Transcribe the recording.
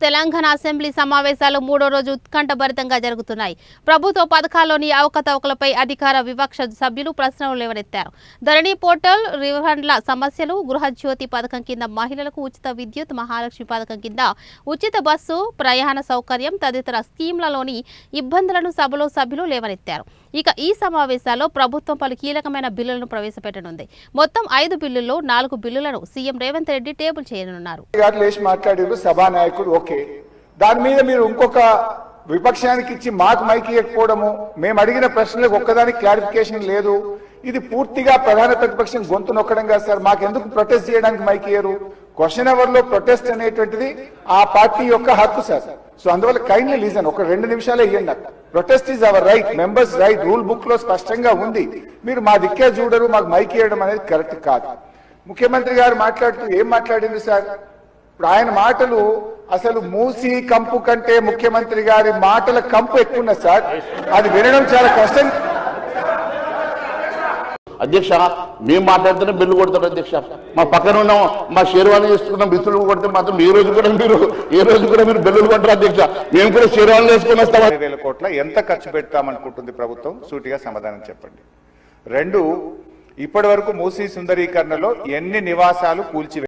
Telangana assembly సమావేశాలు మూడో రోజు ఉత్కంఠభరితంగా జరుగుతున్నాయి. ప్రభుత్వ పథకాల్లోని అవకతవకలపై అధికార విపక్ష సభ్యులు ప్రశ్నలు లేవనెత్తారు. ధరణి పోర్టల్, రిఫండ్ల సమస్యలు, గృహజ్యోతి పథకం కింద మహిళలకు ఉచిత విద్యుత్, మహాలక్ష్మి పథకం కింద ఉచిత బస్సు ప్రయాణ సౌకర్యం తదితర స్కీమ్లలోని ఇబ్బందులను సభలో సభ్యులు లేవనెత్తారు. ఇక ఈ సమావేశాల్లో ప్రభుత్వం పలు కీలకమైన బిల్లులను ప్రవేశపెట్టనుంది. మొత్తం 5 బిల్లుల్లో 4 బిల్లులను సీఎం రేవంత్ రెడ్డి టేబుల్ చేయనున్నారు. దాని మీద మీరు ఇంకొక విపక్షానికి ఇచ్చి మాకు మైక్ ఇవ్వకపోవడము, మేము అడిగిన ప్రశ్నలకు ఒక్కదానికి క్లారిఫికేషన్ లేదు. ఇది పూర్తిగా ప్రధాన ప్రతిపక్షం గొంతు నొక్కడం కాదు సార్. మాకెందుకు ప్రొటెస్ట్ చేయడానికి మైక్ ఇయ్యరు? క్వశ్చన్ అవర్ లో ప్రొటెస్ట్ అనేటువంటిది ఆ పార్టీ యొక్క హక్కు సార్. సో అందువల్ల కైండ్లీ లీజన్, ఒక 2 నిమిషాలే ఇవ్వండి నాకు. Protest is our right, members right, rule book లో స్పష్టంగా ఉంది. మీరు మా దిక్కే చూడరు, మాకు మైక్ ఇవ్వడం అనేది కరెక్ట్ కాదు. ముఖ్యమంత్రి గారు మాట్లాడుతూ ఏం మాట్లాడింది సార్? ఇప్పుడు ఆయన మాటలు అసలు మూసి కంపు కంటే ముఖ్యమంత్రి గారి మాటల కంపు ఎక్కువ ఉన్నది సార్. అది వినడం చాలా కష్టం. అధ్యక్ష, మేము మాట్లాడితేనే బిల్లు కొడతారు అధ్యక్ష. మా పక్కన ఉన్నాం, మా షేర్వాణి చేసుకున్న మిత్రులు కొడితే మాత్రం ఏ రోజు కూడా మీరు బిల్లులు కొట్టరు అధ్యక్ష. మేము కూడా షేర్వాణి వేసుకుని వస్తాం. 20,000 కోట్ల ఎంత ఖర్చు పెడతామనుకుంటుంది ప్రభుత్వం? సూటిగా సమాధానం చెప్పండి. 2, ఇప్పటి వరకు మూసీ సుందరీకరణలో ఎన్ని నివాసాలు కూల్చి